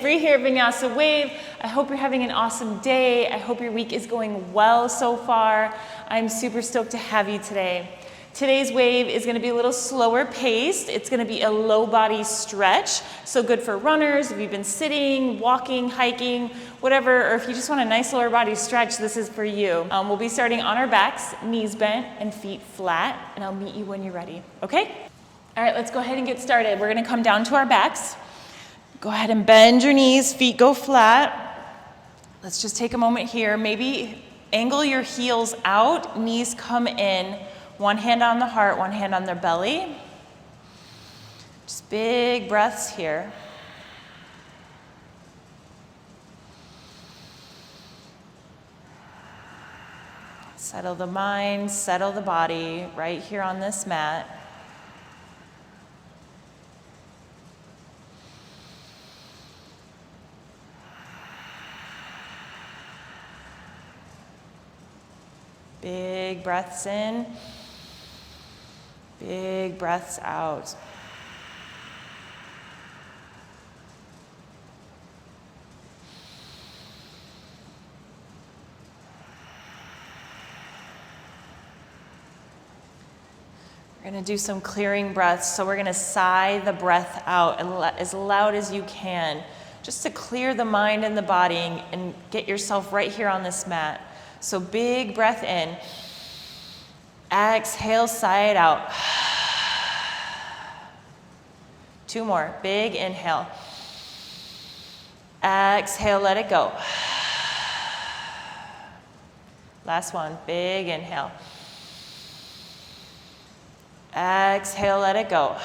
Bree here at Vinyasa Wave. I hope you're having an awesome day. I hope your week is going well so far. I'm super stoked to have you today. Today's wave is going to be a little slower paced. It's going to be a low body stretch, so good for runners, if you've been sitting, walking, hiking, whatever, or if you just want a nice lower body stretch, this is for you. We'll be starting on our backs, knees bent and feet flat, and I'll meet you when you're ready, okay? All right, let's go ahead and get started. We're going to come down to our backs. Go ahead and bend your knees, feet go flat. Let's just take a moment here. Maybe angle your heels out, knees come in. One hand on the heart, one hand on their belly. Just big breaths here. Settle the mind, settle the body right here on this mat. Big breaths in. Big breaths out. We're going to do some clearing breaths, so we're going to sigh the breath out as loud as you can, just to clear the mind and the body and get yourself right here on this mat. So big breath in. Exhale, sigh it out. Two more. Big inhale. Exhale, let it go. Last one. Big inhale. Exhale, let it go.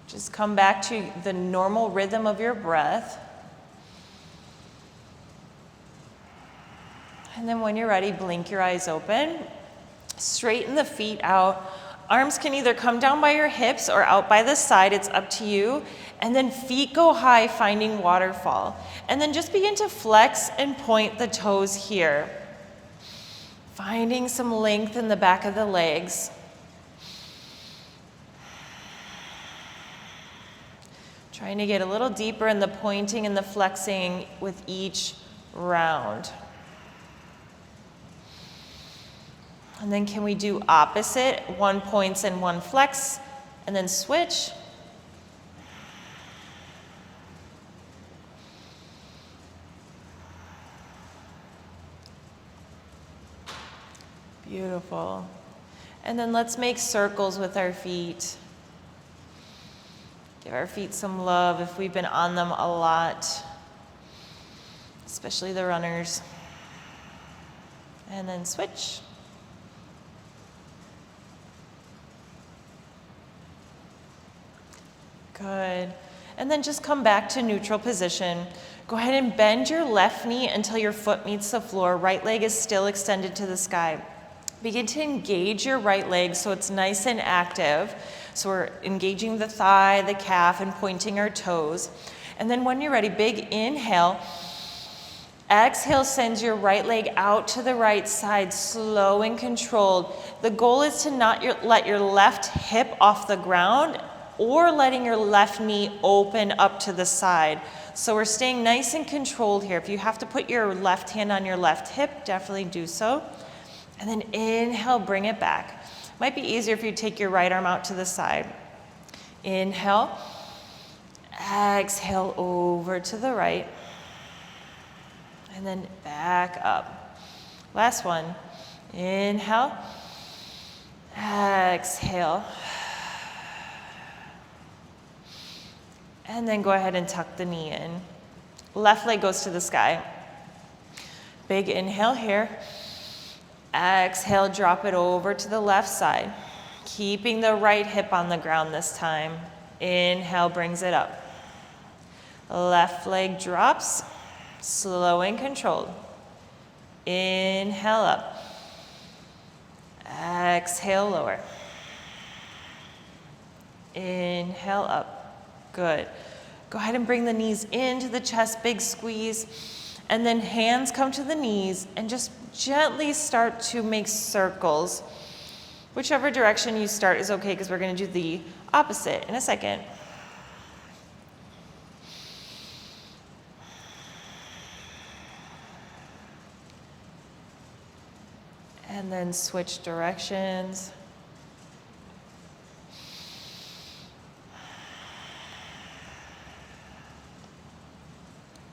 Just come back to the normal rhythm of your breath. And then when you're ready, blink your eyes open. Straighten the feet out. Arms can either come down by your hips or out by the side. It's up to you. And then feet go high, finding waterfall. And then just begin to flex and point the toes here. Finding some length in the back of the legs. Trying to get a little deeper in the pointing and the flexing with each round. And then can we do opposite? One points and one flex, and then switch. Beautiful. And then let's make circles with our feet. Give our feet some love if we've been on them a lot, especially the runners. And then switch. Good. And then just come back to neutral position. Go ahead and bend your left knee until your foot meets the floor. Right leg is still extended to the sky. Begin to engage your right leg so it's nice and active. So we're engaging the thigh, the calf, and pointing our toes. And then when you're ready, big inhale. Exhale sends your right leg out to the right side, slow and controlled. The goal is to not let your left hip off the ground or letting your left knee open up to the side. So we're staying nice and controlled here. If you have to put your left hand on your left hip, definitely do so. And then inhale, bring it back. Might be easier if you take your right arm out to the side. Inhale. Exhale over to the right. And then back up. Last one. Inhale. Exhale. And then go ahead and tuck the knee in. Left leg goes to the sky. Big inhale here. Exhale, drop it over to the left side. Keeping the right hip on the ground this time. Inhale, brings it up. Left leg drops, slow and controlled. Inhale up. Exhale, lower. Inhale up. Good. Go ahead and bring the knees into the chest, big squeeze. And then hands come to the knees and just gently start to make circles. Whichever direction you start is okay because we're going to do the opposite in a second. And then switch directions.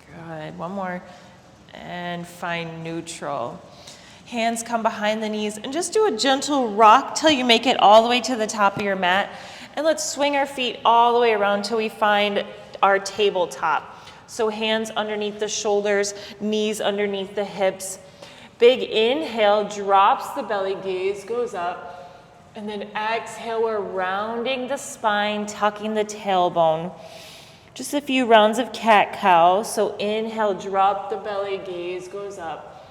Good, one more. And find neutral. Hands come behind the knees and just do a gentle rock till you make it all the way to the top of your mat. And let's swing our feet all the way around till we find our tabletop. So hands underneath the shoulders, knees underneath the hips. Big inhale, drops the belly, gaze goes up. And then exhale, we're rounding the spine, tucking the tailbone. Just a few rounds of cat-cow. So inhale, drop the belly, gaze goes up.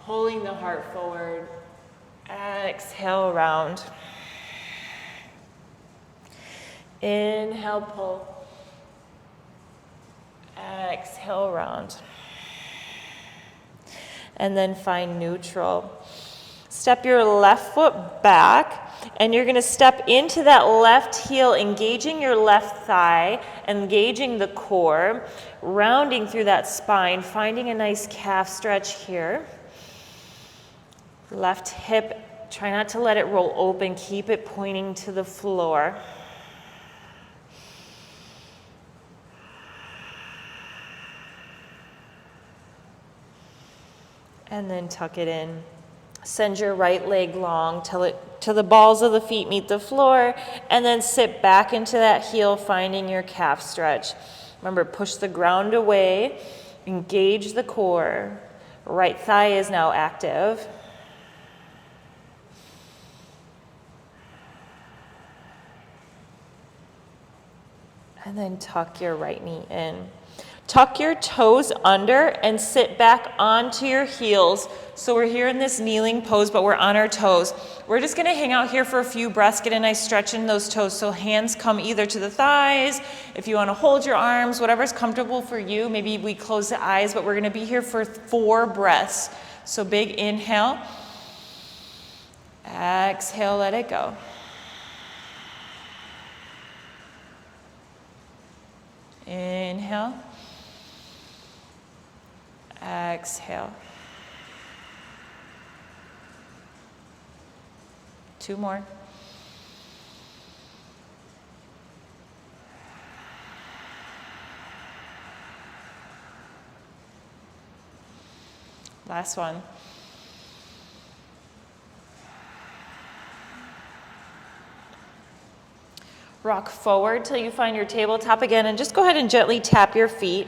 Pulling the heart forward. Exhale, round. Inhale, pull. Exhale, round. And then find neutral. Step your left foot back, and you're going to step into that left heel, engaging your left thigh, engaging the core, rounding through that spine, finding a nice calf stretch here. Left hip, try not to let it roll open, keep it pointing to the floor. And then tuck it in. Send your right leg long till the balls of the feet meet the floor, and then sit back into that heel, finding your calf stretch. Remember, push the ground away, engage the core. Right thigh is now active. And then tuck your right knee in. Tuck your toes under and sit back onto your heels. So we're here in this kneeling pose, but we're on our toes. We're just gonna hang out here for a few breaths, get a nice stretch in those toes. So hands come either to the thighs, if you wanna hold your arms, whatever's comfortable for you. Maybe we close the eyes, but we're gonna be here for 4 breaths. So big inhale. Exhale, let it go. Inhale. Exhale. 2 more. Last one. Rock forward till you find your tabletop again, and just go ahead and gently tap your feet.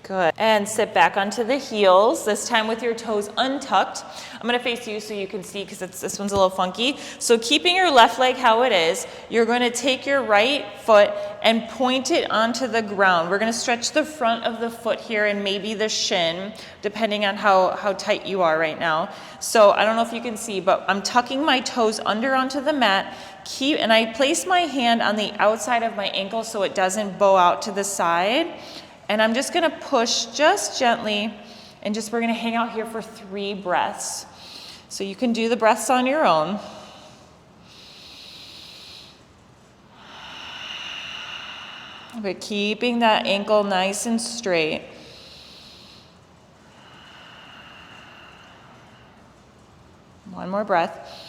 Good. And sit back onto the heels, this time with your toes untucked. I'm going to face you so you can see, because this one's a little funky. So keeping your left leg how it is, you're going to take your right foot and point it onto the ground. We're going to stretch the front of the foot here and maybe the shin, depending on how tight you are right now. So I don't know if you can see, but I'm tucking my toes under onto the mat. And I place my hand on the outside of my ankle so it doesn't bow out to the side. And I'm just gonna push just gently, and we're gonna hang out here for 3 breaths. So you can do the breaths on your own. But keeping that ankle nice and straight. One more breath.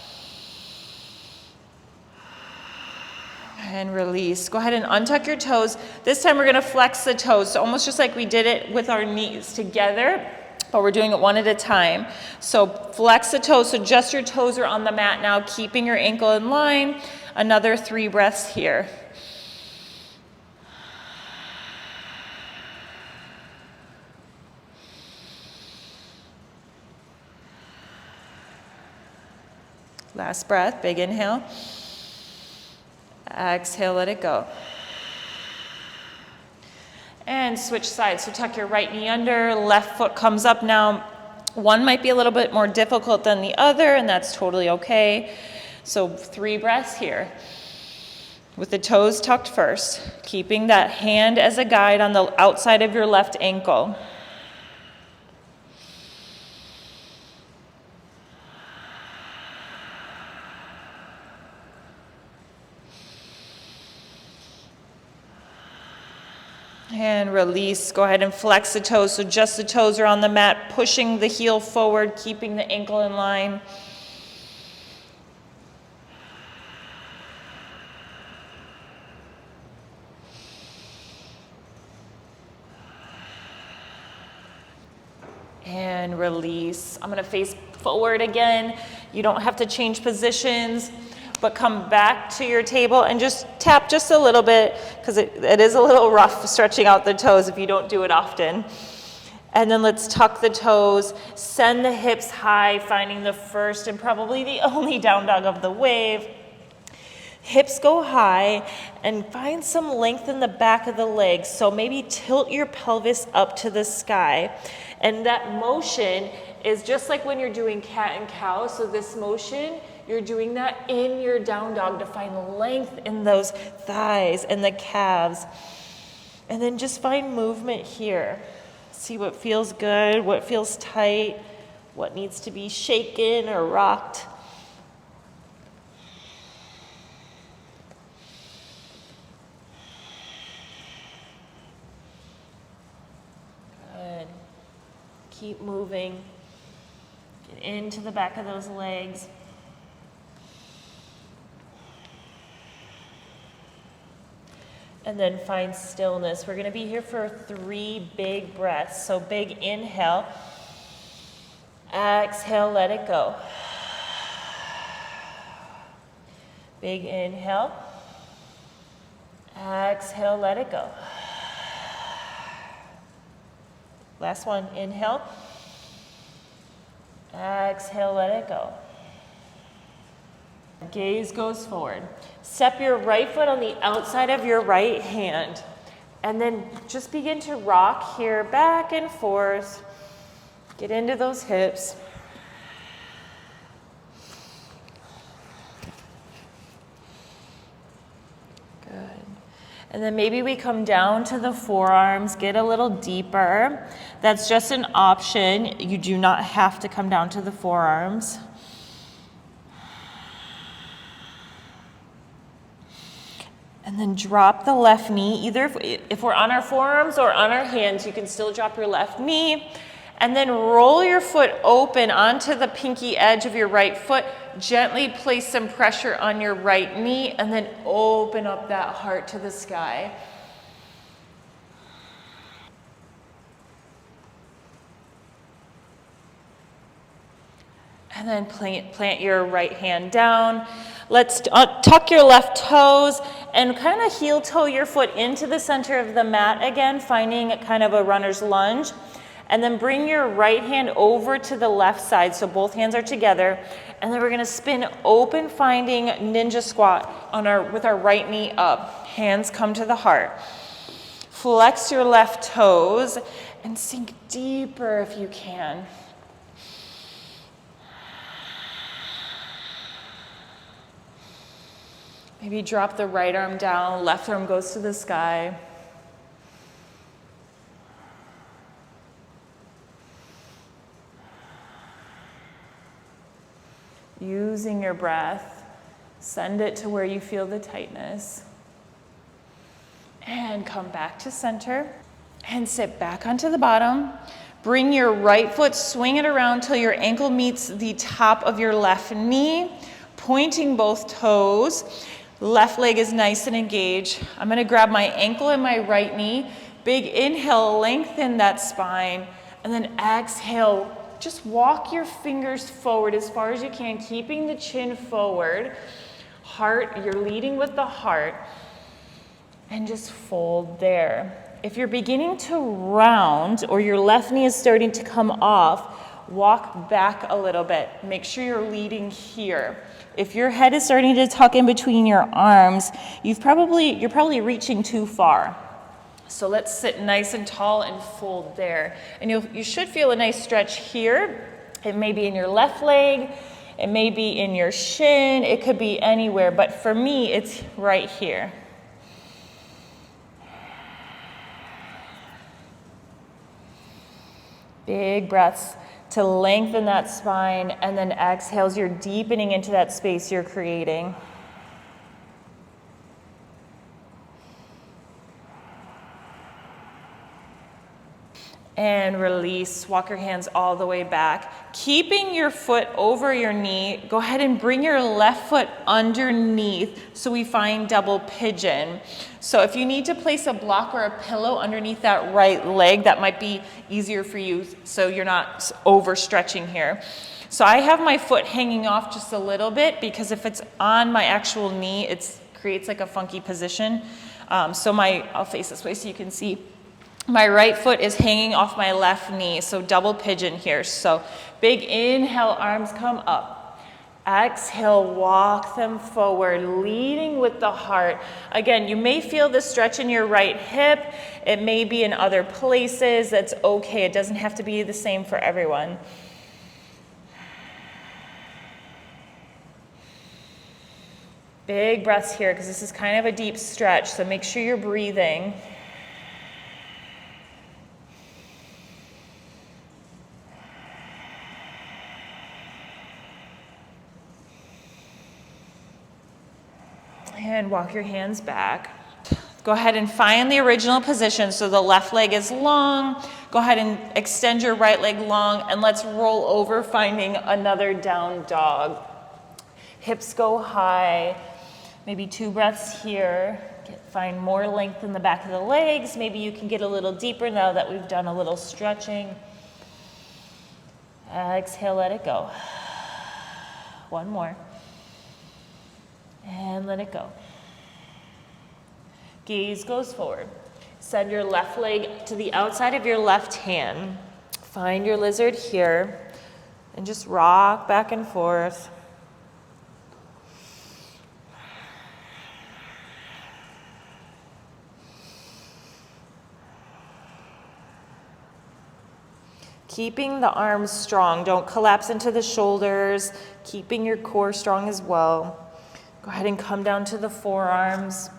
And release. Go ahead and untuck your toes. This time we're going to flex the toes, so almost just like we did it with our knees together, but we're doing it one at a time. So flex the toes, so just your toes are on the mat now, keeping your ankle in line. Another 3 breaths here. Last breath, big inhale. Exhale, let it go. And switch sides. So tuck your right knee under, left foot comes up now. One might be a little bit more difficult than the other, and that's totally okay. So 3 breaths here. With the toes tucked first, keeping that hand as a guide on the outside of your left ankle. And release. Go ahead and flex the toes. So just the toes are on the mat, pushing the heel forward, keeping the ankle in line. And release. I'm going to face forward again. You don't have to change positions, but come back to your table and just tap just a little bit, because it is a little rough stretching out the toes if you don't do it often. And then let's tuck the toes, send the hips high, finding the first and probably the only down dog of the wave. Hips go high and find some length in the back of the legs. So maybe tilt your pelvis up to the sky. And that motion is just like when you're doing cat and cow. So this motion, you're doing that in your down dog to find length in those thighs and the calves. And then just find movement here. See what feels good, what feels tight, what needs to be shaken or rocked. Good. Keep moving. Get into the back of those legs. And then find stillness. We're going to be here for 3 big breaths. So big inhale. Exhale, let it go. Big inhale. Exhale, let it go. Last one, inhale. Exhale, let it go. Gaze goes forward. Step your right foot on the outside of your right hand. And then just begin to rock here, back and forth. Get into those hips. Good. And then maybe we come down to the forearms, get a little deeper. That's just an option. You do not have to come down to the forearms. And then drop the left knee. Either if we're on our forearms or on our hands, you can still drop your left knee. And then roll your foot open onto the pinky edge of your right foot. Gently place some pressure on your right knee and then open up that heart to the sky. And then plant your right hand down. Let's tuck your left toes and kind of heel toe your foot into the center of the mat again, finding kind of a runner's lunge. And then bring your right hand over to the left side, so both hands are together. And then we're gonna spin open, finding ninja squat with our right knee up. Hands come to the heart. Flex your left toes and sink deeper if you can. Maybe drop the right arm down, left arm goes to the sky. Using your breath, send it to where you feel the tightness. And come back to center and sit back onto the bottom. Bring your right foot, swing it around till your ankle meets the top of your left knee, pointing both toes. Left leg is nice and engaged. I'm gonna grab my ankle and my right knee. Big inhale, lengthen that spine. And then exhale, just walk your fingers forward as far as you can, keeping the chin forward. Heart, you're leading with the heart. And just fold there. If you're beginning to round or your left knee is starting to come off, walk back a little bit. Make sure you're leading here. If your head is starting to tuck in between your arms, you're probably reaching too far. So let's sit nice and tall and fold there. And you should feel a nice stretch here. It may be in your left leg, it may be in your shin, it could be anywhere, but for me, it's right here. Big breaths to lengthen that spine, and then exhales, you're deepening into that space you're creating. And release, walk your hands all the way back. Keeping your foot over your knee, go ahead and bring your left foot underneath so we find double pigeon. So if you need to place a block or a pillow underneath that right leg, that might be easier for you so you're not overstretching here. So I have my foot hanging off just a little bit because if it's on my actual knee, it creates like a funky position. I'll face this way so you can see. My right foot is hanging off my left knee, so double pigeon here. So big inhale, arms come up. Exhale, walk them forward, leading with the heart. Again, you may feel the stretch in your right hip. It may be in other places. That's okay. It doesn't have to be the same for everyone. Big breaths here because this is kind of a deep stretch, so make sure you're breathing. And walk your hands back. Go ahead and find the original position. So the left leg is long. Go ahead and extend your right leg long, and let's roll over, finding another down dog. Hips go high. Maybe 2 breaths here. Find more length in the back of the legs. Maybe you can get a little deeper now that we've done a little stretching. Exhale, let it go. One more. And let it go. Gaze goes forward. Send your left leg to the outside of your left hand. Find your lizard here and just rock back and forth. Keeping the arms strong. Don't collapse into the shoulders. Keeping your core strong as well. Go ahead and come down to the forearms.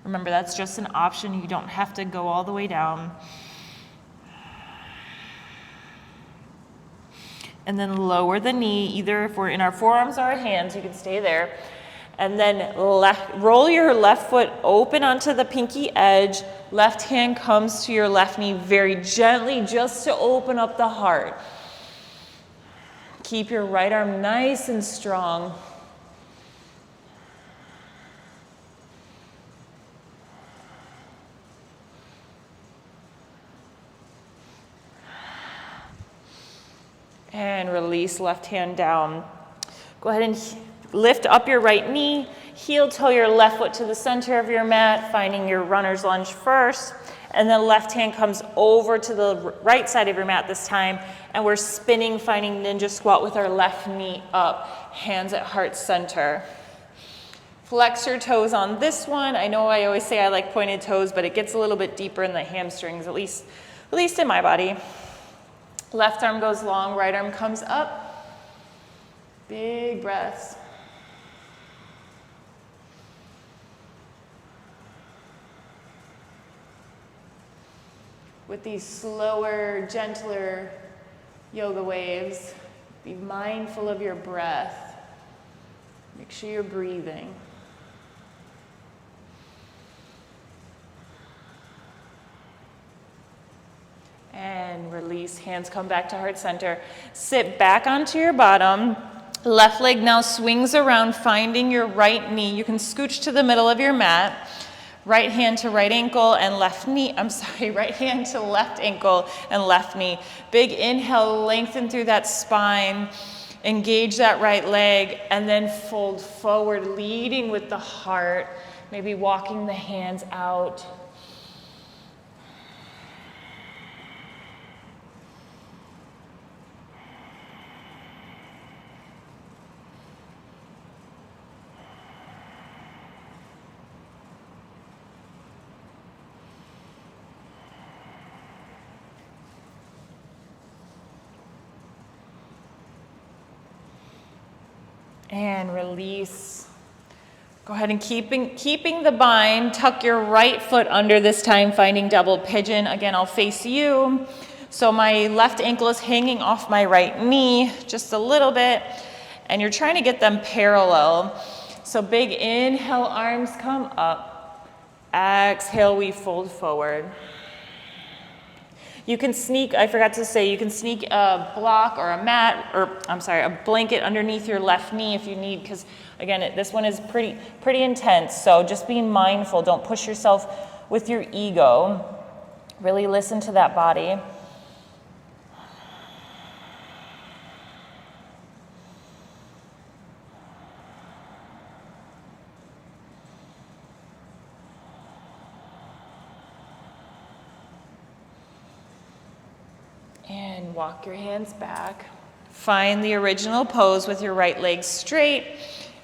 Remember, that's just an option. You don't have to go all the way down. And then lower the knee, either if we're in our forearms or our hands, you can stay there. And then roll your left foot open onto the pinky edge. Left hand comes to your left knee very gently, just to open up the heart. Keep your right arm nice and strong. And release, left hand down. Go ahead and lift up your right knee, heel toe your left foot to the center of your mat, finding your runner's lunge first, and then left hand comes over to the right side of your mat this time, and we're spinning, finding ninja squat with our left knee up, hands at heart center. Flex your toes on this one. I know I always say I like pointed toes, but it gets a little bit deeper in the hamstrings, at least in my body. Left arm goes long, right arm comes up. Big breaths. With these slower, gentler yoga waves, be mindful of your breath. Make sure you're breathing. And release, hands come back to heart center. Sit back onto your bottom. Left leg now swings around, finding your right knee. You can scooch to the middle of your mat. Right hand to right ankle and left knee. Right hand to left ankle and left knee. Big inhale, lengthen through that spine. Engage that right leg and then fold forward, leading with the heart. Maybe walking the hands out. And release. Go ahead and keeping the bind, tuck your right foot under this time, finding double pigeon. Again, I'll face you. So my left ankle is hanging off my right knee just a little bit, and you're trying to get them parallel. So big inhale, arms come up. Exhale, we fold forward. You can sneak, I forgot to say, you can sneak a block or a mat, or I'm sorry, a blanket underneath your left knee if you need, because again, this one is pretty intense. So just being mindful, don't push yourself with your ego. Really listen to that body. And walk your hands back. Find the original pose with your right leg straight,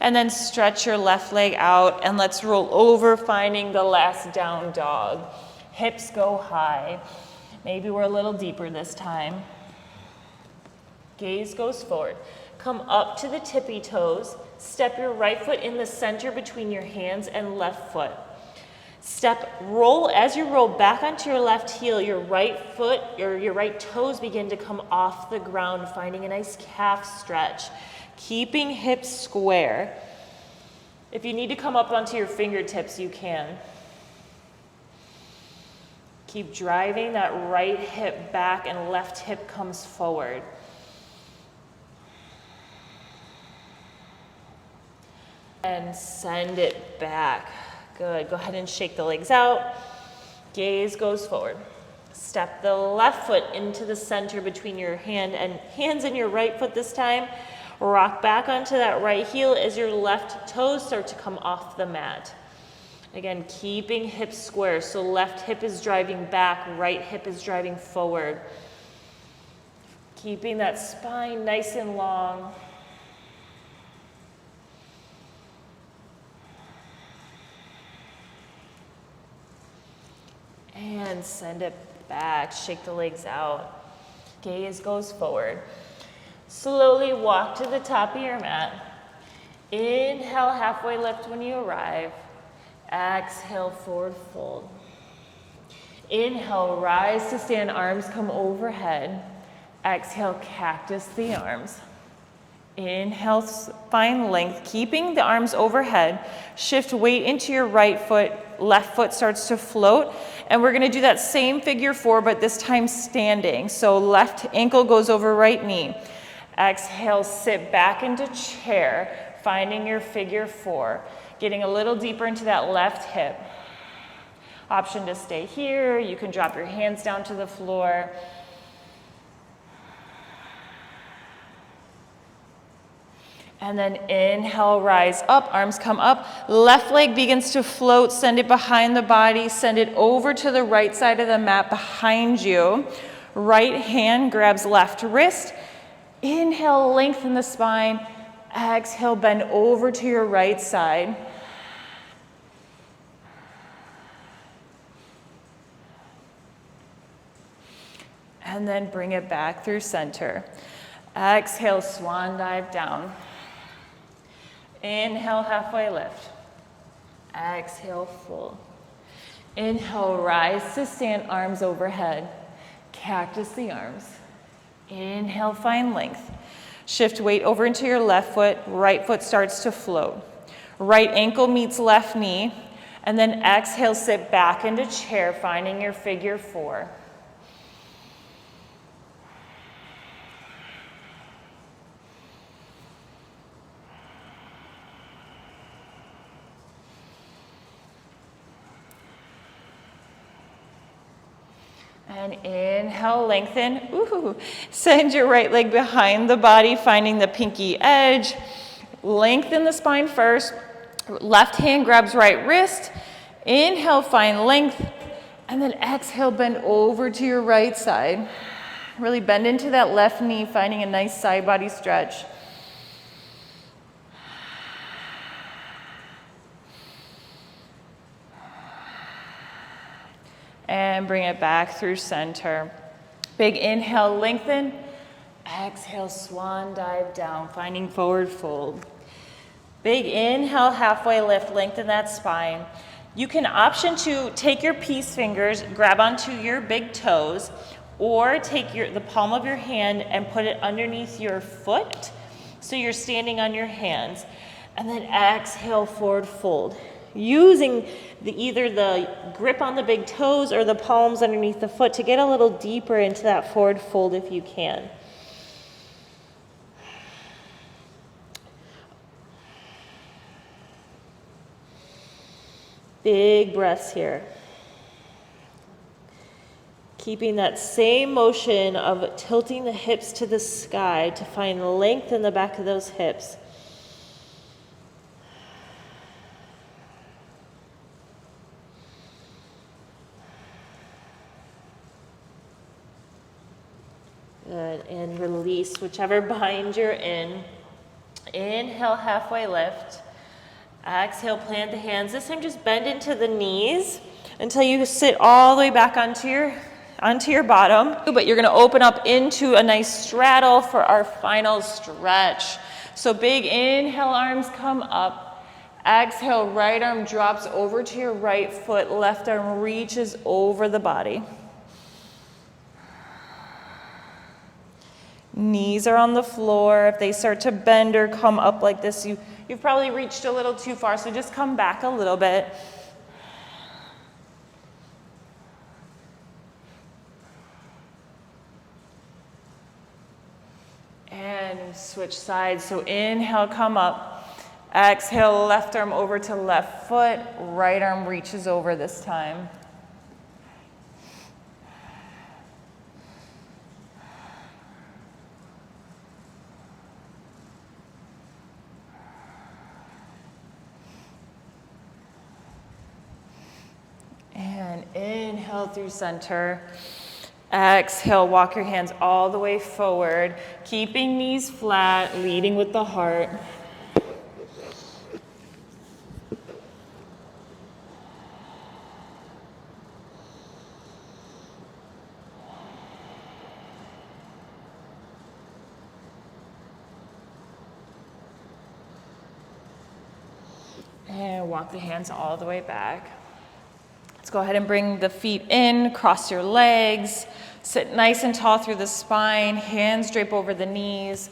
and then stretch your left leg out, and let's roll over, finding the last down dog. Hips go high. Maybe we're a little deeper this time. Gaze goes forward. Come up to the tippy toes. Step your right foot in the center between your hands and left foot. Roll, as you roll back onto your left heel, your right foot or your right toes begin to come off the ground, finding a nice calf stretch, keeping hips square. If you need to come up onto your fingertips, you can. Keep driving that right hip back and left hip comes forward. And send it back. Good. Go ahead and shake the legs out. Gaze goes forward. Step the left foot into the center between your hands and your right foot this time. Rock back onto that right heel as your left toes start to come off the mat. Again, keeping hips square. So left hip is driving back, right hip is driving forward. Keeping that spine nice and long. And send it back, shake the legs out. Gaze goes forward. Slowly walk to the top of your mat. Inhale, halfway lift when you arrive. Exhale, forward fold. Inhale, rise to stand, arms come overhead. Exhale, cactus the arms. Inhale, find length, keeping the arms overhead. Shift weight into your right foot, left foot starts to float. And we're gonna do that same figure four, but this time standing. So left ankle goes over right knee. Exhale, sit back into chair, finding your figure four. Getting a little deeper into that left hip. Option to stay here. You can drop your hands down to the floor. And then inhale, rise up, arms come up. Left leg begins to float, send it behind the body, send it over to the right side of the mat behind you. Right hand grabs left wrist. Inhale, lengthen the spine. Exhale, bend over to your right side. And then bring it back through center. Exhale, swan dive down. Inhale, halfway lift. Exhale, fold. Inhale, rise to stand, arms overhead. Cactus the arms. Inhale, find length. Shift weight over into your left foot. Right foot starts to float. Right ankle meets left knee. And then exhale, sit back into chair, finding your figure four. And inhale, lengthen. Ooh. Send your right leg behind the body, finding the pinky edge. Lengthen the spine first. Left hand grabs right wrist. Inhale, find length. And then exhale, bend over to your right side. Really bend into that left knee, finding a nice side body stretch. And bring it back through center. Big inhale, lengthen. Exhale, swan dive down, finding forward fold. Big inhale, halfway lift, lengthen that spine. You can option to take your peace fingers, grab onto your big toes, or take the palm of your hand and put it underneath your foot so you're standing on your hands. And then exhale, forward fold. using either the grip on the big toes or the palms underneath the foot to get a little deeper into that forward fold if you can. Big breaths here. Keeping that same motion of tilting the hips to the sky to find length in the back of those hips. Good, and release whichever bind you're in. Inhale, halfway lift. Exhale, plant the hands. This time just bend into the knees until you sit all the way back onto your bottom. But you're gonna open up into a nice straddle for our final stretch. So big inhale, arms come up. Exhale, right arm drops over to your right foot, left arm reaches over the body. Knees are on the floor. If they start to bend or come up like this, you've probably reached a little too far, so just come back a little bit. And switch sides. So inhale, come up. Exhale, left arm over to left foot. Right arm reaches over this time. And inhale through center. Exhale, walk your hands all the way forward, keeping knees flat, leading with the heart. And walk the hands all the way back. Let's go ahead and bring the feet in, cross your legs, sit nice and tall through the spine, hands drape over the knees,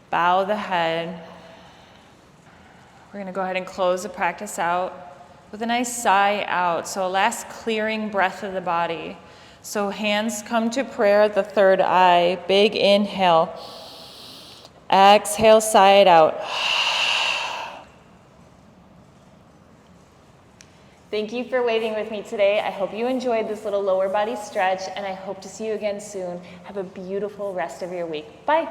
bow the head. We're gonna go ahead and close the practice out with a nice sigh out. So a last clearing breath of the body. So hands come to prayer, the third eye, big inhale. Exhale, sigh it out. Thank you for waiting with me today. I hope you enjoyed this little lower body stretch, and I hope to see you again soon. Have a beautiful rest of your week. Bye.